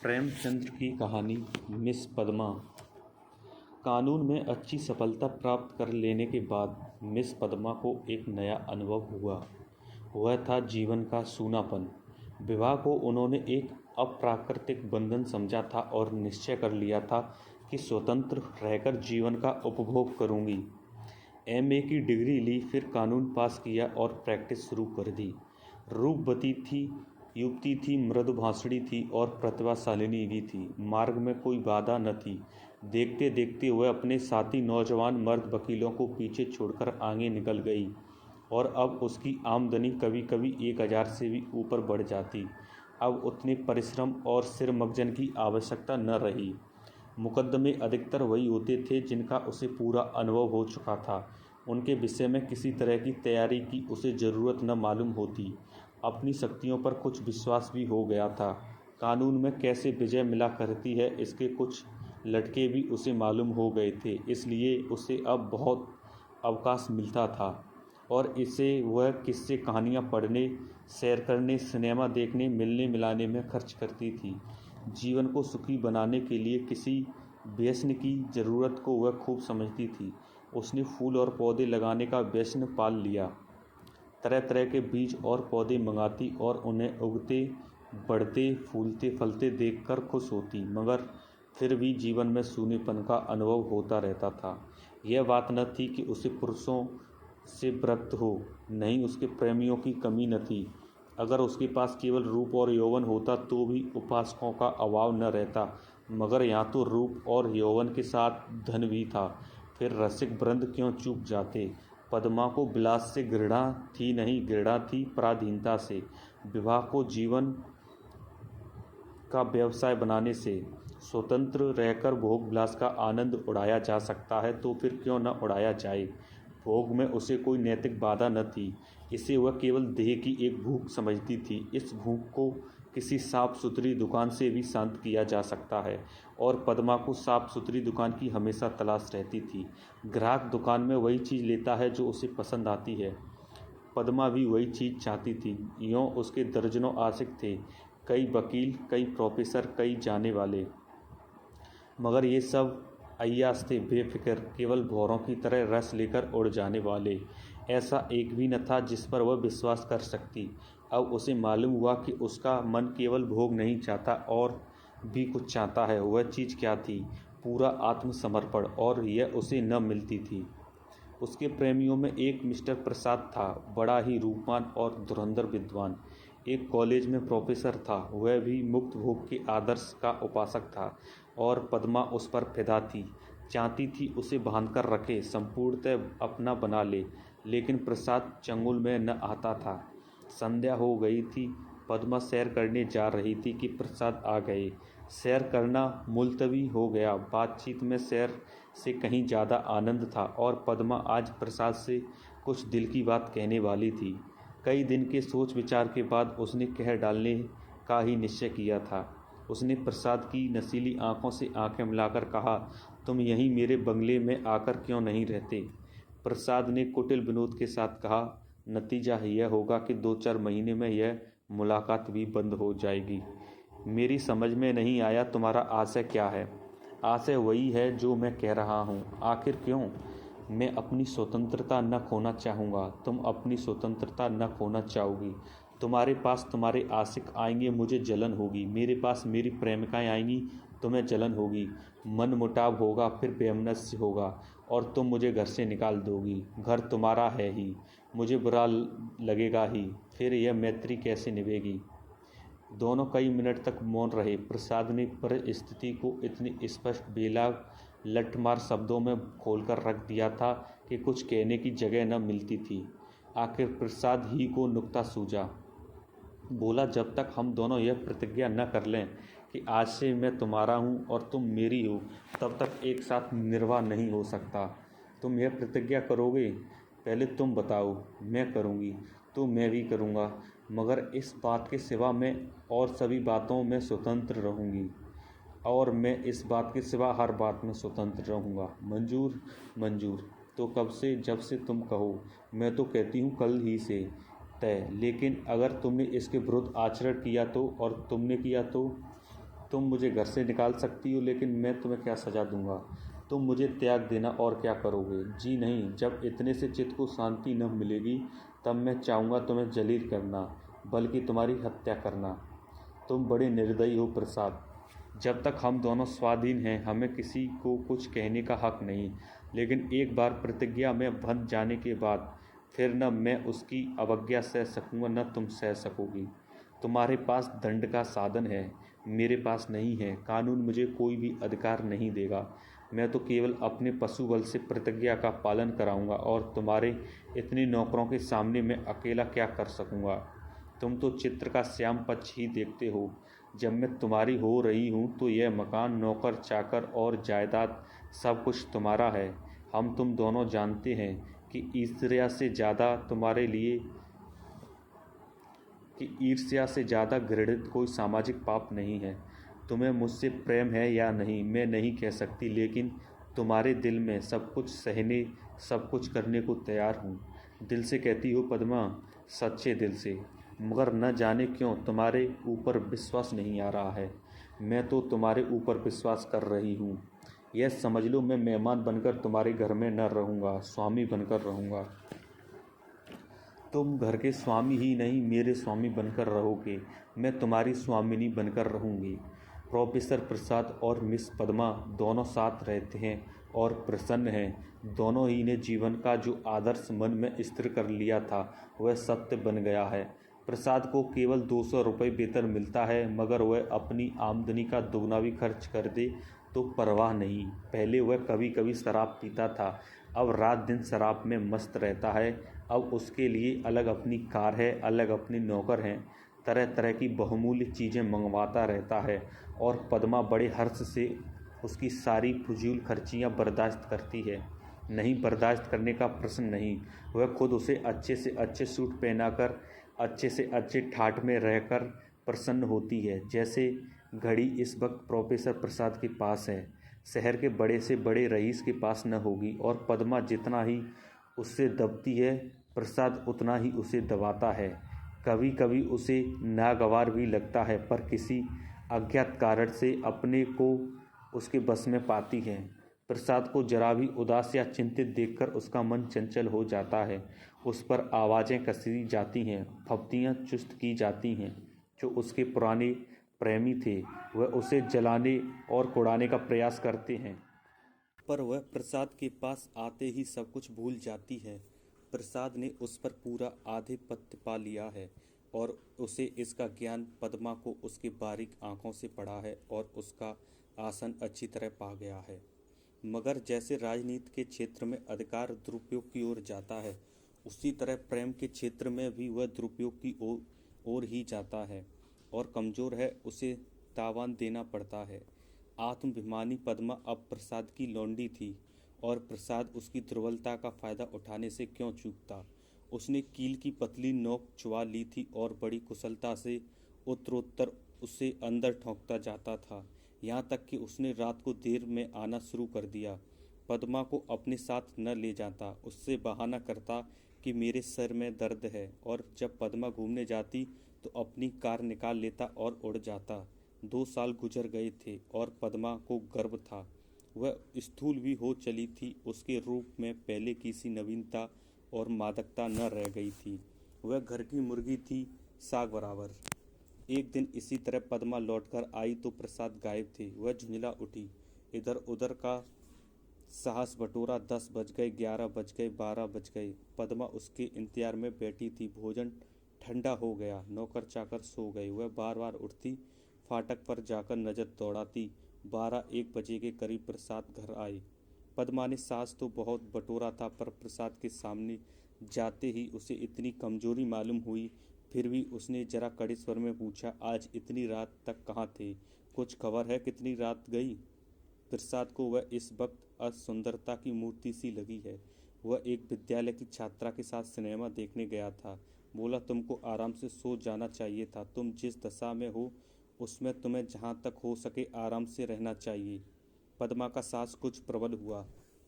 प्रेमचंद की कहानी मिस पद्मा। कानून में अच्छी सफलता प्राप्त कर लेने के बाद मिस पद्मा को एक नया अनुभव हुआ। वह था जीवन का सूनापन। विवाह को उन्होंने एक अप्राकृतिक बंधन समझा था और निश्चय कर लिया था कि स्वतंत्र रहकर जीवन का उपभोग करूंगी। एमए की डिग्री ली, फिर कानून पास किया और प्रैक्टिस शुरू कर दी। रूपवती थी, युवती थी, मृदुभाषिणी थी और प्रतिभाशालिनी भी थी। मार्ग में कोई बाधा न थी। देखते देखते वह अपने साथी नौजवान मर्द वकीलों को पीछे छोड़कर आगे निकल गई और अब उसकी आमदनी कभी कभी 1000 से भी ऊपर बढ़ जाती। अब उतने परिश्रम और सिर मगजन की आवश्यकता न रही। मुकदमे अधिकतर वही होते थे जिनका उसे पूरा अनुभव हो चुका था। उनके विषय में किसी तरह की तैयारी की उसे ज़रूरत न मालूम होती। अपनी शक्तियों पर कुछ विश्वास भी हो गया था। कानून में कैसे विजय मिला करती है, इसके कुछ लटके भी उसे मालूम हो गए थे। इसलिए उसे अब बहुत अवकाश मिलता था और इसे वह किस्से कहानियाँ पढ़ने, सैर करने, सिनेमा देखने, मिलने मिलाने में खर्च करती थी। जीवन को सुखी बनाने के लिए किसी व्यसन की ज़रूरत को वह खूब समझती थी। उसने फूल और पौधे लगाने का व्यसन पाल लिया। तरह तरह के बीज और पौधे मंगाती और उन्हें उगते, बढ़ते, फूलते, फलते देखकर खुश होती, मगर फिर भी जीवन में सूनेपन का अनुभव होता रहता था। यह बात न थी कि उसे पुरुषों से विरक्त हो, नहीं, उसके प्रेमियों की कमी न थी। अगर उसके पास केवल रूप और यौवन होता तो भी उपासकों का अभाव न रहता, मगर यहाँ तो रूप और यौवन के साथ धन भी था। फिर रसिक वृंद क्यों चूक जाते। पद्मा को विलास से घृणा थी नहीं, घृणा थी पराधीनता से। विवाह को जीवन का व्यवसाय बनाने से। स्वतंत्र रहकर भोग विलास का आनंद उड़ाया जा सकता है तो फिर क्यों न उड़ाया जाए। भोग में उसे कोई नैतिक बाधा न थी। इसे वह केवल देह की एक भूख समझती थी। इस भूख को किसी साफ सुथरी दुकान से भी शांत किया जा सकता है और पद्मा को साफ सुथरी दुकान की हमेशा तलाश रहती थी। ग्राहक दुकान में वही चीज़ लेता है जो उसे पसंद आती है। पद्मा भी वही चीज़ चाहती थी। यों उसके दर्जनों आशिक थे, कई वकील, कई प्रोफेसर, कई जाने वाले, मगर ये सब अय्याश थे, बेफिक्र, केवल भौरों की तरह रस लेकर उड़ जाने वाले। ऐसा एक भी न था जिस पर वह विश्वास कर सकती। अब उसे मालूम हुआ कि उसका मन केवल भोग नहीं चाहता और भी कुछ चाहता है। वह चीज़ क्या थी? पूरा आत्मसमर्पण, और यह उसे न मिलती थी। उसके प्रेमियों में एक मिस्टर प्रसाद था, बड़ा ही रूपवान और धुरंधर विद्वान। एक कॉलेज में प्रोफेसर था। वह भी मुक्त भोग के आदर्श का उपासक था और पद्मा उस पर फिदा थी। चाहती थी उसे बांधकर रखे, संपूर्णतः अपना बना ले, लेकिन प्रसाद चंगुल में न आता था। संध्या हो गई थी। पद्मा सैर करने जा रही थी कि प्रसाद आ गए। सैर करना मुलतवी हो गया। बातचीत में सैर से कहीं ज़्यादा आनंद था और पद्मा आज प्रसाद से कुछ दिल की बात कहने वाली थी। कई दिन के सोच विचार के बाद उसने कह डालने का ही निश्चय किया था। उसने प्रसाद की नशीली आंखों से आंखें मिलाकर कहा, तुम यहीं मेरे बंगले में आकर क्यों नहीं रहते? प्रसाद ने कुटिल विनोद के साथ कहा, नतीजा यह होगा कि 2-4 महीने में यह मुलाकात भी बंद हो जाएगी। मेरी समझ में नहीं आया तुम्हारा आशय क्या है? आशय वही है जो मैं कह रहा हूँ। आखिर क्यों? मैं अपनी स्वतंत्रता न खोना चाहूँगा, तुम अपनी स्वतंत्रता न खोना चाहोगी। तुम्हारे पास तुम्हारे आशिक आएंगे, मुझे जलन होगी। मेरे पास मेरी प्रेमिकाएं आएंगी, तुम्हें जलन होगी। मन मुटाव होगा, फिर वैमनस्य होगा और तुम मुझे घर से निकाल दोगी। घर तुम्हारा है ही, मुझे बुरा लगेगा ही, फिर यह मैत्री कैसे निभेगी? दोनों कई मिनट तक मौन रहे। प्रसाद ने परिस्थिति को इतनी स्पष्ट, बेलाग, लठमार शब्दों में खोलकर रख दिया था कि कुछ कहने की जगह न मिलती थी। आखिर प्रसाद ही को नुक्ता सूझा। बोला, जब तक हम दोनों यह प्रतिज्ञा न कर लें कि आज से मैं तुम्हारा हूँ और तुम मेरी हो, तब तक एक साथ निर्वाह नहीं हो सकता। तुम यह प्रतिज्ञा करोगे? पहले तुम बताओ। मैं करूँगी तो मैं भी करूँगा, मगर इस बात के सिवा मैं और सभी बातों में स्वतंत्र रहूँगी, और मैं इस बात के सिवा हर बात में स्वतंत्र रहूँगा। मंजूर? मंजूर तो कब से? जब से तुम कहो। मैं तो कहती हूँ कल ही से तय। लेकिन अगर तुमने इसके विरुद्ध आचरण किया तो, और तुमने किया तो? तुम मुझे घर से निकाल सकती हो, लेकिन मैं तुम्हें क्या सज़ा दूंगा? तुम मुझे त्याग देना और क्या करोगे? जी नहीं, जब इतने से चित्त को शांति न मिलेगी तब मैं चाहूँगा तुम्हें जलील करना, बल्कि तुम्हारी हत्या करना। तुम बड़े निर्दयी हो प्रसाद। जब तक हम दोनों स्वाधीन हैं हमें किसी को कुछ कहने का हक नहीं, लेकिन एक बार प्रतिज्ञा में बंध जाने के बाद फिर न मैं उसकी अवज्ञा सह सकूँगा न तुम सह सकोगी। तुम्हारे पास दंड का साधन है, मेरे पास नहीं है। कानून मुझे कोई भी अधिकार नहीं देगा। मैं तो केवल अपने पशु बल से प्रतिज्ञा का पालन कराऊंगा, और तुम्हारे इतने नौकरों के सामने मैं अकेला क्या कर सकूंगा? तुम तो चित्र का श्याम पक्ष ही देखते हो। जब मैं तुम्हारी हो रही हूँ तो यह मकान, नौकर चाकर और जायदाद सब कुछ तुम्हारा है। हम तुम दोनों जानते हैं कि ईर्ष्या से ज़्यादा घृणित कोई सामाजिक पाप नहीं है। तुम्हें मुझसे प्रेम है या नहीं मैं नहीं कह सकती, लेकिन तुम्हारे दिल में सब कुछ सहने, सब कुछ करने को तैयार हूँ। दिल से कहती हो पद्मा, सच्चे दिल से। मगर न जाने क्यों तुम्हारे ऊपर विश्वास नहीं आ रहा है। मैं तो तुम्हारे ऊपर विश्वास कर रही हूँ। यह समझ लो, मैं मेहमान बनकर तुम्हारे घर में न रहूँगा, स्वामी बनकर रहूँगा। तुम घर के स्वामी ही नहीं, मेरे स्वामी बनकर रहोगे। मैं तुम्हारी स्वामिनी बनकर रहूँगी। प्रोफेसर प्रसाद और मिस पद्मा दोनों साथ रहते हैं और प्रसन्न हैं। दोनों ही ने जीवन का जो आदर्श मन में स्थिर कर लिया था वह सत्य बन गया है। प्रसाद को केवल 200 रुपये वेतन मिलता है, मगर वह अपनी आमदनी का दुगना भी खर्च कर दे तो परवाह नहीं। पहले वह कभी कभी शराब पीता था, अब रात दिन शराब में मस्त रहता है। अब उसके लिए अलग अपनी कार है, अलग अपने नौकर हैं, तरह तरह की बहुमूल्य चीज़ें मंगवाता रहता है, और पद्मा बड़े हर्ष से उसकी सारी फजूल खर्चियाँ बर्दाश्त करती है। नहीं, बर्दाश्त करने का प्रश्न नहीं, वह खुद उसे अच्छे से अच्छे सूट पहनाकर, अच्छे से अच्छे ठाठ में रहकर प्रसन्न होती है। जैसे घड़ी इस वक्त प्रोफेसर प्रसाद के पास है, शहर के बड़े से बड़े रईस के पास न होगी। और पद्मा जितना ही उससे दबती है, प्रसाद उतना ही उसे दबाता है। कभी कभी उसे नागवार भी लगता है, पर किसी अज्ञात कारण से अपने को उसके बस में पाती है। प्रसाद को जरा भी उदास या चिंतित देखकर उसका मन चंचल हो जाता है। उस पर आवाज़ें कसी जाती हैं, फब्तियाँ चुस्त की जाती हैं। जो उसके पुराने प्रेमी थे वह उसे जलाने और कुड़ाने का प्रयास करते हैं, पर वह प्रसाद के पास आते ही सब कुछ भूल जाती है। प्रसाद ने उस पर पूरा आधिपत्य पा लिया है, और उसे इसका ज्ञान पद्मा को उसके बारीक आंखों से पड़ा है, और उसका आसन अच्छी तरह पा गया है। मगर जैसे राजनीति के क्षेत्र में अधिकार दुरुपयोग की ओर जाता है, उसी तरह प्रेम के क्षेत्र में भी वह दुरुपयोग की ओर ही जाता है, और कमज़ोर है उसे तावान देना पड़ता है। आत्माभिमानी पद्मा अब प्रसाद की लौंडी थी, और प्रसाद उसकी दुर्बलता का फ़ायदा उठाने से क्यों चूकता। उसने कील की पतली नोक चुवा ली थी और बड़ी कुशलता से उत्तरोत्तर उसे अंदर ठोंकता जाता था, यहाँ तक कि उसने रात को देर में आना शुरू कर दिया। पद्मा को अपने साथ न ले जाता, उससे बहाना करता कि मेरे सर में दर्द है, और जब पद्मा घूमने जाती तो अपनी कार निकाल लेता और उड़ जाता। 2 साल गुजर गए थे और पद्मा को गर्व था। वह स्थूल भी हो चली थी, उसके रूप में पहले की सी नवीनता और मादकता न रह गई थी। वह घर की मुर्गी थी, साग बराबर। एक दिन इसी तरह पद्मा लौटकर आई तो प्रसाद गायब थे। वह झुंझला उठी, इधर उधर का साहस बटोरा। 10 बज गए, 11 बज गए, 12 बज गए। पद्मा उसके इंतजार में बैठी थी। भोजन ठंडा हो गया, नौकर चाकर सो गए। वह बार बार उठती, फाटक पर जाकर नजर दौड़ाती। 12-1 बजे के करीब प्रसाद घर आए। पद्मा ने साहस तो बहुत बटोरा था, पर प्रसाद के सामने जाते ही उसे इतनी कमजोरी मालूम हुई। फिर भी उसने जरा कड़े स्वर में पूछा, आज इतनी रात तक कहाँ थे? कुछ खबर है कितनी रात गई? प्रसाद को वह इस वक्त असुंदरता की मूर्ति सी लगी है। वह एक विद्यालय की छात्रा के साथ सिनेमा देखने गया था। बोला, तुमको आराम से सो जाना चाहिए था। तुम जिस दशा में हो उसमें तुम्हें जहाँ तक हो सके आराम से रहना चाहिए। पद्मा का साहस कुछ प्रबल हुआ।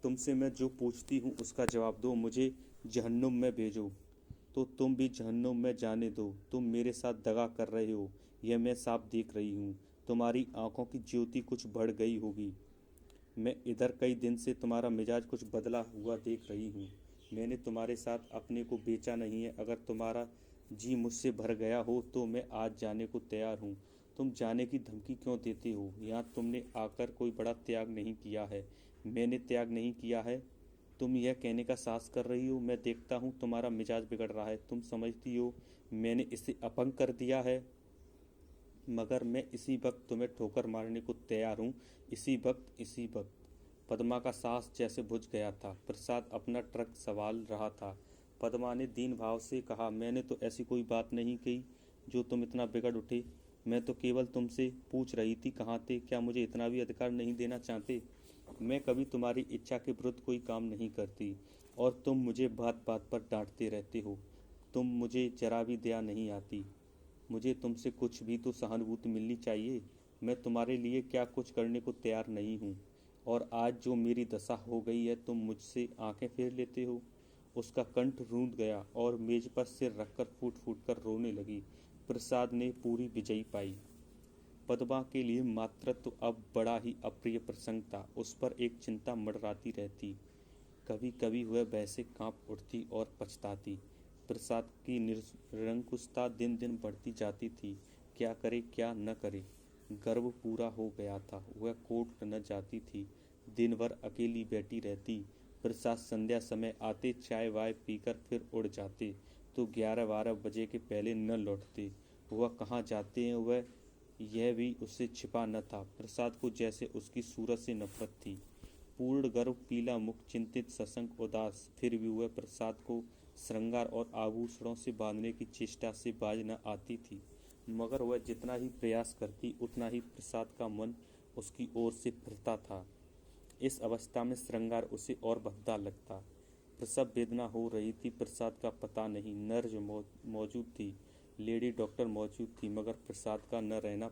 तुमसे मैं जो पूछती हूँ उसका जवाब दो। मुझे जहन्नुम में भेजो तो तुम भी जहन्नुम में जाने दो। तुम मेरे साथ दगा कर रहे हो, यह मैं साफ देख रही हूँ। तुम्हारी आंखों की ज्योति कुछ बढ़ गई होगी। मैं इधर कई दिन से तुम्हारा मिजाज कुछ बदला हुआ देख रही हूँ। मैंने तुम्हारे साथ अपने को बेचा नहीं है। अगर तुम्हारा जी मुझसे भर गया हो तो मैं आज जाने को तैयार हूँ। तुम जाने की धमकी क्यों देते हो? यहाँ तुमने आकर कोई बड़ा त्याग नहीं किया है। मैंने त्याग नहीं किया है, तुम यह कहने का साहस कर रही हो। मैं देखता हूँ तुम्हारा मिजाज बिगड़ रहा है। तुम समझती हो मैंने इसे अपंग कर दिया है, मगर मैं इसी वक्त तुम्हें ठोकर मारने को तैयार हूँ। इसी वक्त पद्मा का साहस जैसे बुझ गया था। प्रसाद अपना ट्रक संभाल रहा था। पद्मा ने दीन भाव से कहा, मैंने तो ऐसी कोई बात नहीं कही जो तुम इतना बिगड़ उठे। मैं तो केवल तुमसे पूछ रही थी कहाँ थे। क्या मुझे इतना भी अधिकार नहीं देना चाहते? मैं कभी तुम्हारी इच्छा के विरुद्ध कोई काम नहीं करती, और तुम मुझे बात बात पर डांटते रहते हो। तुम मुझे जरा भी दया नहीं आती। मुझे तुमसे कुछ भी तो सहानुभूति मिलनी चाहिए। मैं तुम्हारे लिए क्या कुछ करने को तैयार नहीं हूँ, और आज जो मेरी दशा हो गई है तुम मुझसे आंखें फेर लेते हो। उसका कंठ रूंध गया और मेज पर सिर रखकर फूट फूट कर रोने लगी। प्रसाद ने पूरी विजयी पाई। पद्मा के लिए मातृत्व अब बड़ा ही अप्रिय प्रसंग था। उस पर एक चिंता मंडराती रहती। कभी कभी वह वैसे कांप उठती और पछताती। प्रसाद की निरंकुशता दिन दिन बढ़ती जाती थी। क्या करे क्या न करे। गर्व पूरा हो गया था। वह कोर्ट न जाती थी। दिन भर अकेली बैठी रहती। प्रसाद संध्या समय आते, चाय वाय पीकर फिर उड़ जाते, तो 11-12 बजे के पहले न लौटते। वह कहाँ जाते हैं वह यह भी उससे छिपा न था। प्रसाद को जैसे उसकी सूरत से नफरत थी। पूर्ण गर्व, पीला मुख, चिंतित, सशंक, उदास, फिर भी वह प्रसाद को श्रृंगार और आभूषणों से बांधने की चेष्टा से बाज न आती थी। मगर वह जितना ही प्रयास करती उतना ही प्रसाद का मन उसकी ओर से फिरता था। इस अवस्था में श्रृंगार उसे और भद्दा लगता। प्रसव वेदना हो रही थी। प्रसाद का पता नहीं। नर्स मौजूद थी, लेडी डॉक्टर मौजूद थी, मगर प्रसाद का न रहना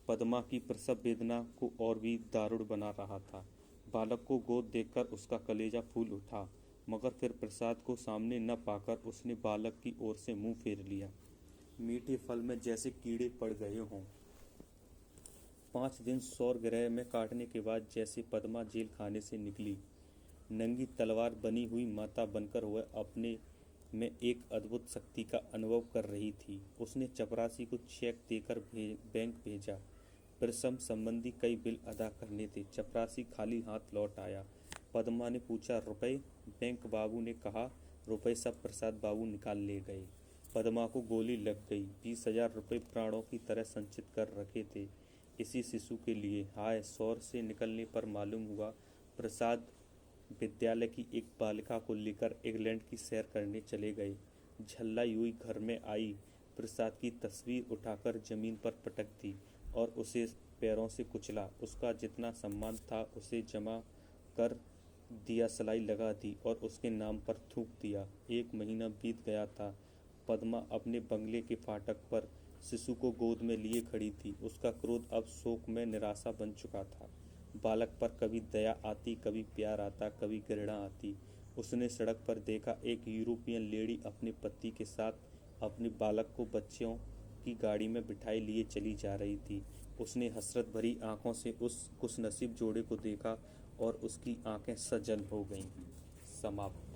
पद्मा की प्रसव वेदना को और भी दारुण बना रहा था। बालक को गोद देखकर उसका कलेजा फूल उठा, मगर फिर प्रसाद को सामने न पाकर उसने बालक की ओर से मुंह फेर लिया। मीठे फल में जैसे कीड़े पड़ गए हों। 5 दिन सौर गृह में काटने के बाद जैसे पद्मा जेल खाने से निकली, नंगी तलवार बनी हुई माता बनकर वह अपने में एक अद्भुत शक्ति का अनुभव कर रही थी। उसने चपरासी को चेक देकर बैंक भेजा। प्रसव संबंधी कई बिल अदा करने थे। चपरासी खाली हाथ लौट आया। पद्मा ने पूछा, रुपए? बैंक बाबू ने कहा, रुपए सब प्रसाद बाबू निकाल ले गए। पद्मा को गोली लग गई। 20,000 रुपये प्राणों की तरह संचित कर रखे थे इसी शिशु के लिए। हाय! सौर से निकलने पर मालूम हुआ प्रसाद विद्यालय की एक बालिका को लेकर इंग्लैंड की सैर करने चले गए। झल्लाई हुई घर में आई, प्रसाद की तस्वीर उठाकर जमीन पर पटक दी और उसे पैरों से कुचला। उसका जितना सम्मान था उसे जमा कर दिया, सलाई लगा दी और उसके नाम पर थूक दिया। 1 महीना बीत गया था। पद्मा अपने बंगले के फाटक पर शिशु को गोद में लिए खड़ी थी। उसका क्रोध अब शोक में निराशा बन चुका था। बालक पर कभी दया आती, कभी प्यार आता, कभी घृणा आती। उसने सड़क पर देखा, एक यूरोपियन लेडी अपने पति के साथ अपने बालक को बच्चों की गाड़ी में बिठाए लिए चली जा रही थी। उसने हसरत भरी आंखों से उस खुशनसीब जोड़े को देखा और उसकी आंखें सजल हो गईं। समाप्त।